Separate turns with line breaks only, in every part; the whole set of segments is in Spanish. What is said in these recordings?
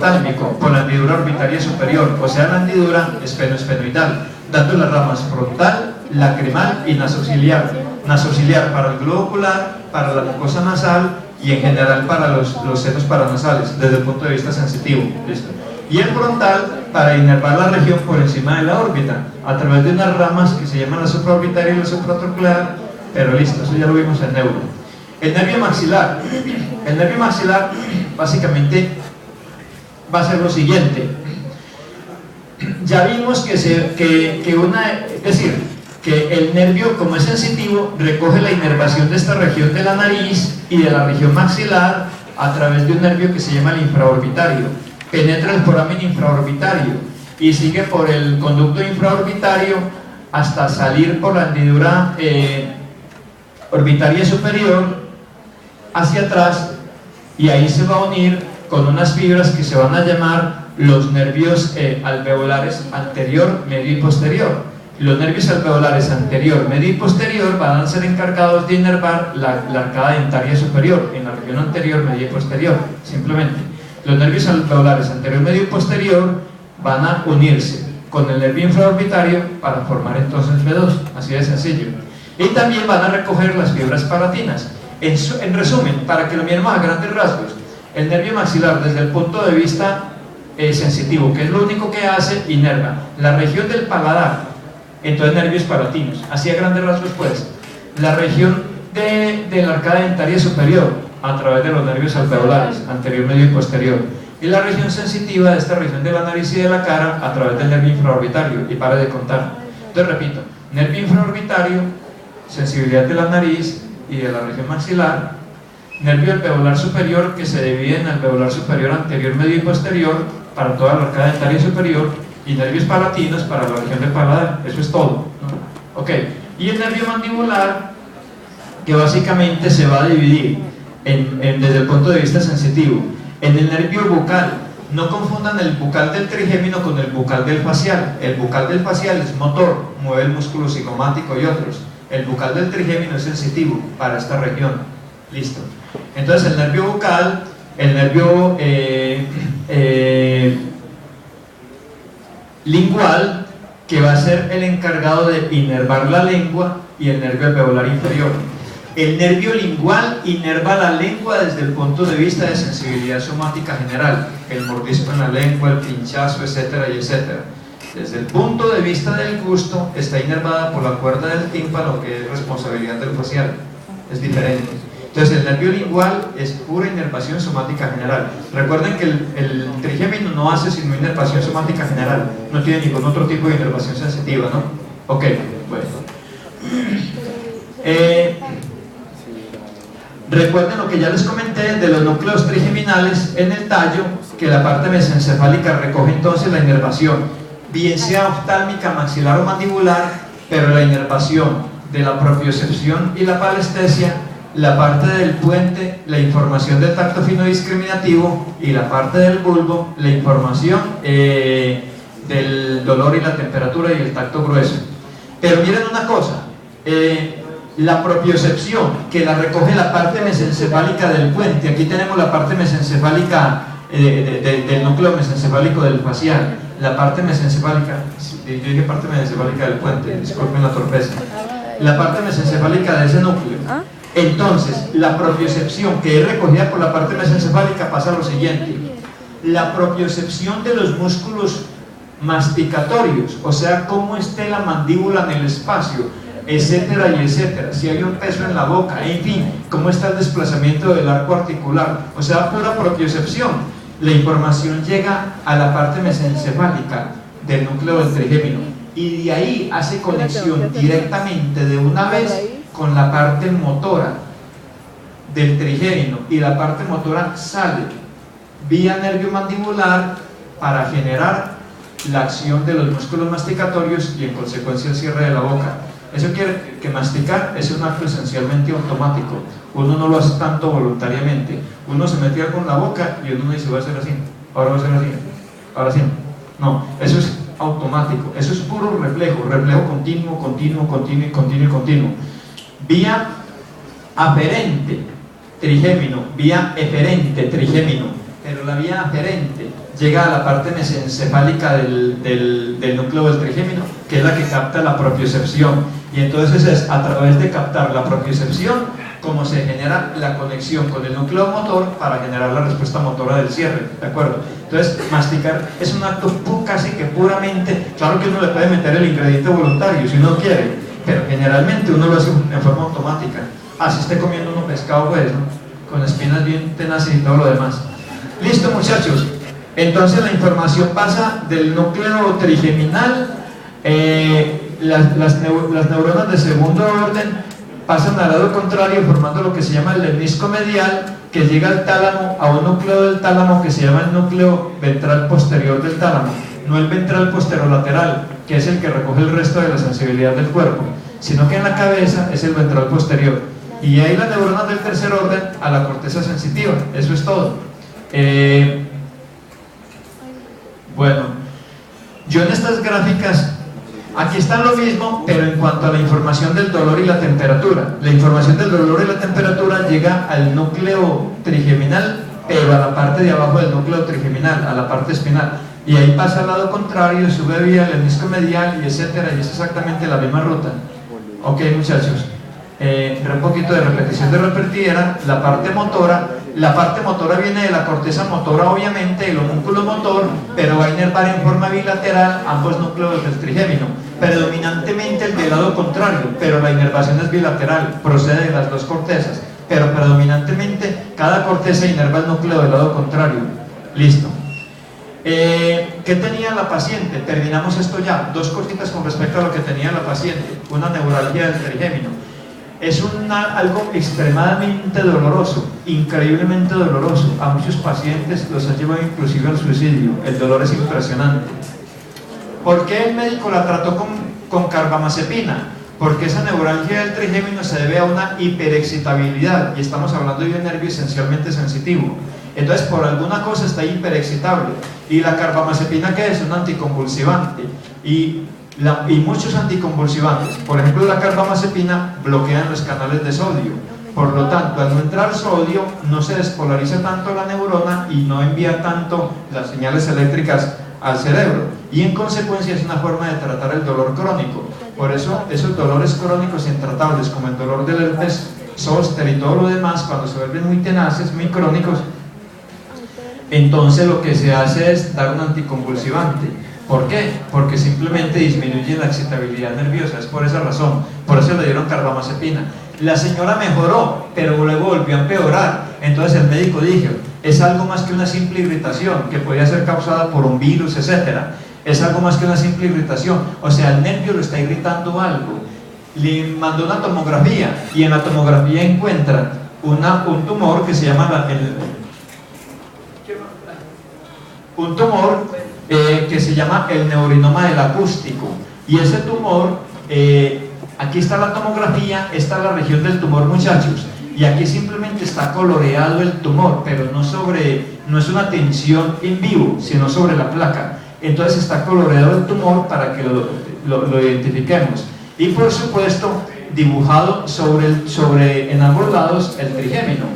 tálmico por la hendidura orbitaria superior, o sea la hendidura esfenoesfenoidal, dando las ramas frontal, lacrimal y nasociliar. Nasociliar para el globo ocular, para la mucosa nasal y en general para los senos paranasales, desde el punto de vista sensitivo. ¿Listo? Y el frontal para inervar la región por encima de la órbita, a través de unas ramas que se llaman la supraorbitaria y la supratronclear, pero listo, eso ya lo vimos en neuro. El nervio maxilar básicamente va a ser lo siguiente. Ya vimos que el nervio, como es sensitivo, recoge la inervación de esta región de la nariz y de la región maxilar a través de un nervio que se llama el infraorbitario. Penetra el foramen infraorbitario y sigue por el conducto infraorbitario hasta salir por la hendidura orbitaria superior hacia atrás, y ahí se va a unir con unas fibras que se van a llamar los nervios alveolares anterior, medio y posterior. Los nervios alveolares anterior, medio y posterior van a ser encargados de inervar la arcada dentaria superior en la región anterior, medio y posterior. Simplemente los nervios alveolares anterior, medio y posterior van a unirse con el nervio infraorbitario para formar entonces B2, así de sencillo. Y también van a recoger las fibras palatinas. En resumen, para que lo miremos a grandes rasgos, el nervio maxilar desde el punto de vista sensitivo, que es lo único que hace, inerva la región del paladar, entonces nervios palatinos, así a grandes rasgos pues, la región de la arcada dentaria superior a través de los nervios alveolares, anterior, medio y posterior, y la región sensitiva de esta región de la nariz y de la cara a través del nervio infraorbitario, y pare de contar. Entonces repito, nervio infraorbitario, sensibilidad de la nariz y de la región maxilar, nervio alveolar superior que se divide en alveolar superior anterior, medio y posterior para toda la arcada dentaria superior, y nervios palatinos para la región del paladar. Eso es todo, ¿no? Ok, y el nervio mandibular, que básicamente se va a dividir desde el punto de vista sensitivo en el nervio bucal. No confundan el bucal del trigémino con el bucal del facial. El bucal del facial es motor, mueve el músculo cigomático y otros. El bucal del trigémino es sensitivo para esta región. Listo. Entonces el nervio bucal, el nervio lingual, que va a ser el encargado de inervar la lengua, y el nervio alveolar inferior. El nervio lingual inerva la lengua desde el punto de vista de sensibilidad somática general, el mordisco en la lengua, el pinchazo, etcétera y etcétera. Desde el punto de vista del gusto está inervada por la cuerda del tímpano, que es responsabilidad del facial, es diferente. Entonces el nervio lingual es pura inervación somática general. Recuerden que el trigémino no hace sino inervación somática general, no tiene ningún otro tipo de inervación sensitiva, ¿no? Ok, bueno. Recuerden lo que ya les comenté de los núcleos trigeminales en el tallo, que la parte mesencefálica recoge entonces la inervación, bien sea oftálmica, maxilar o mandibular, pero la inervación de la propiocepción y la palestesia, la parte del puente, la información del tacto fino discriminativo, y la parte del bulbo, la información del dolor y la temperatura y el tacto grueso. Pero miren una cosa, la propiocepción, que la recoge la parte mesencefálica del puente. Aquí tenemos la parte mesencefálica del núcleo mesencefálico del facial, la parte mesencefálica, yo dije parte mesencefálica del puente, disculpen la torpeza, la parte mesencefálica de ese núcleo. Entonces, la propiocepción, que es recogida por la parte mesencefálica, pasa a lo siguiente: la propiocepción de los músculos masticatorios, o sea, cómo esté la mandíbula en el espacio, etcétera y etcétera, si hay un peso en la boca, en fin, cómo está el desplazamiento del arco articular, o sea, pura propiocepción. La información llega a la parte mesencefálica del núcleo del trigémino, y de ahí hace conexión directamente de una vez con la parte motora del trigémino, y la parte motora sale vía nervio mandibular para generar la acción de los músculos masticatorios y en consecuencia el cierre de la boca. Eso quiere que masticar es un acto esencialmente automático. Uno no lo hace tanto voluntariamente. Uno se mete algo en la boca y uno dice: voy a hacer así, ahora voy a hacer así, ahora sí. No, eso es automático, eso es puro reflejo continuo, continuo. Vía aferente, trigémino, vía eferente, trigémino. Pero la vía aferente llega a la parte mesencefálica del núcleo del trigémino, que es la que capta la propiocepción. Y entonces es a través de captar la propiocepción como se genera la conexión con el núcleo motor para generar la respuesta motora del cierre, ¿de acuerdo? Entonces, masticar es un acto casi que puramente, claro que uno le puede meter el ingrediente voluntario si uno quiere, pero generalmente uno lo hace en forma automática. Así esté comiendo uno pescado, pues, ¿no? Con espinas bien tenaces y todo lo demás. Listo, muchachos. Entonces la información pasa del núcleo trigeminal, las neuronas de segundo orden pasan al lado contrario formando lo que se llama el lemnisco medial, que llega al tálamo, a un núcleo del tálamo que se llama el núcleo ventral posterior del tálamo, no el ventral posterolateral, que es el que recoge el resto de la sensibilidad del cuerpo, sino que en la cabeza es el ventral posterior. Y ahí las neuronas del tercer orden a la corteza sensitiva, eso es todo. Bueno, yo en estas gráficas, aquí está lo mismo, pero en cuanto a la información del dolor y la temperatura. La información del dolor y la temperatura llega al núcleo trigeminal, pero a la parte de abajo del núcleo trigeminal, a la parte espinal. Y ahí pasa al lado contrario, sube vía el lemnisco medial y etcétera, y es exactamente la misma ruta. Ok, muchachos. Un poquito de repetición de repetidera. La parte motora viene de la corteza motora, obviamente, el homúnculo motor, pero va a inervar en forma bilateral ambos núcleos del trigémino, predominantemente el del lado contrario, pero la inervación es bilateral, procede de las dos cortezas, pero predominantemente cada corteza inerva el núcleo del lado contrario. Listo. ¿Qué tenía la paciente? Terminamos esto ya. Dos cositas con respecto a lo que tenía la paciente. Una neuralgia del trigémino. Es algo extremadamente doloroso, increíblemente doloroso. A muchos pacientes los ha llevado inclusive al suicidio. El dolor es impresionante. ¿Por qué el médico la trató con carbamazepina? Porque esa neuralgia del trigémino se debe a una hiperexcitabilidad, y estamos hablando de un nervio esencialmente sensitivo. Entonces, por alguna cosa está hiperexcitable. Y la carbamazepina, ¿qué es? Un anticonvulsivante. Y muchos anticonvulsivantes, por ejemplo la carbamazepina, bloquean los canales de sodio. Por lo tanto, al no entrar sodio, no se despolariza tanto la neurona y no envía tanto las señales eléctricas al cerebro. Y en consecuencia es una forma de tratar el dolor crónico. Por eso, esos dolores crónicos intratables, como el dolor del herpes zóster y todo lo demás, cuando se vuelven muy tenaces, muy crónicos, entonces lo que se hace es dar un anticonvulsivante. ¿Por qué? Porque simplemente disminuye la excitabilidad nerviosa, es por esa razón. Por eso le dieron carbamazepina. La señora mejoró, pero luego volvió a empeorar. Entonces el médico dijo, es algo más que una simple irritación, que podría ser causada por un virus, etc. Es algo más que una simple irritación. O sea, el nervio lo está irritando algo. Le mandó una tomografía, y en la tomografía encuentra un tumor que se llama que se llama el neurinoma del acústico. Y ese tumor, aquí está la tomografía, esta es la región del tumor, muchachos, y aquí simplemente está coloreado el tumor, pero no es una tensión en vivo, sino sobre la placa. Entonces está coloreado el tumor para que lo identifiquemos. Y por supuesto, dibujado en ambos lados el trigémino,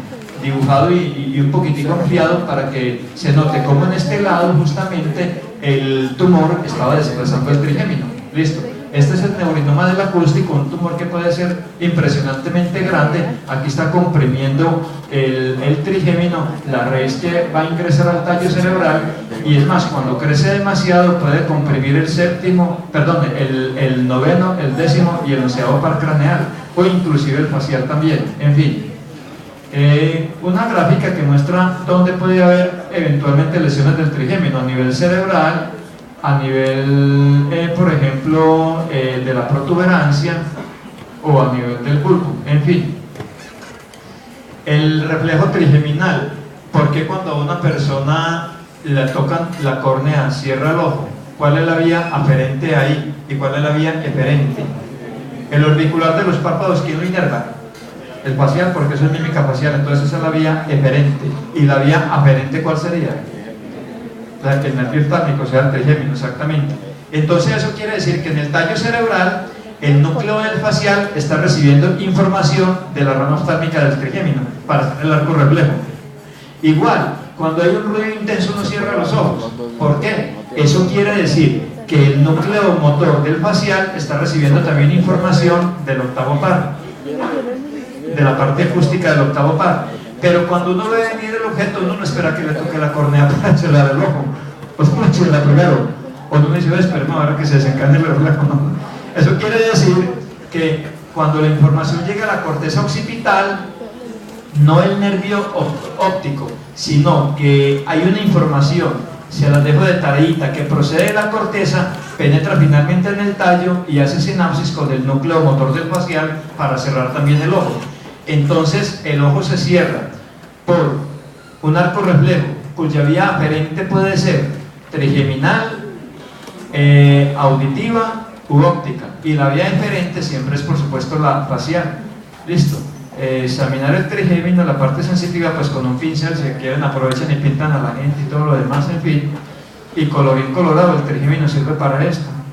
dibujado y un poquitico ampliado para que se note cómo en este lado justamente el tumor estaba desplazando el trigémino. Listo. Este es el neurinoma del acústico, un tumor que puede ser impresionantemente grande. Aquí está comprimiendo el trigémino, la raíz que va a ingresar al tallo cerebral, y es más, cuando crece demasiado puede comprimir el noveno, el décimo y el 11º par craneal, o inclusive el facial también. En fin, una gráfica que muestra dónde puede haber eventualmente lesiones del trigémino a nivel cerebral, a nivel, por ejemplo, de la protuberancia, o a nivel del bulbo. En fin, el reflejo trigeminal. ¿Por qué cuando a una persona le tocan la córnea cierra el ojo? ¿Cuál es la vía aferente ahí y cuál es la vía eferente? El orbicular de los párpados, ¿quién lo inerva? El facial, porque eso es mímica facial. Entonces esa es la vía eferente. ¿Y la vía aferente cuál sería? El nervio oftálmico, o sea, el trigémino, exactamente. Entonces eso quiere decir que en el tallo cerebral el núcleo del facial está recibiendo información de la rama oftálmica del trigémino para hacer el arco reflejo. Igual, Cuando hay un ruido intenso uno cierra los ojos. ¿Por qué? Eso quiere decir que el núcleo motor del facial está recibiendo también información del octavo par, de la parte acústica del octavo par. Pero cuando uno ve venir el objeto, uno no espera que le toque la córnea para chelar el ojo. Pues uno chela primero. O uno dice, esperemos ahora que se desencadene el reflejo. ¿No? Eso quiere decir que cuando la información llega a la corteza occipital, no el nervio óptico, sino que hay una información, se las dejo de tareita, que procede de la corteza, penetra finalmente en el tallo y hace sinapsis con el núcleo motor del facial para cerrar también el ojo. Entonces el ojo se cierra por un arco reflejo cuya vía aferente puede ser trigeminal, auditiva u óptica, y la vía inferente siempre es por supuesto la facial. Listo. Examinar el trigémino, la parte sensitiva, pues con un pincel, si quieren aprovechan y pintan a la gente y todo lo demás, en fin, y colorín colorado, el trigémino sirve para esto.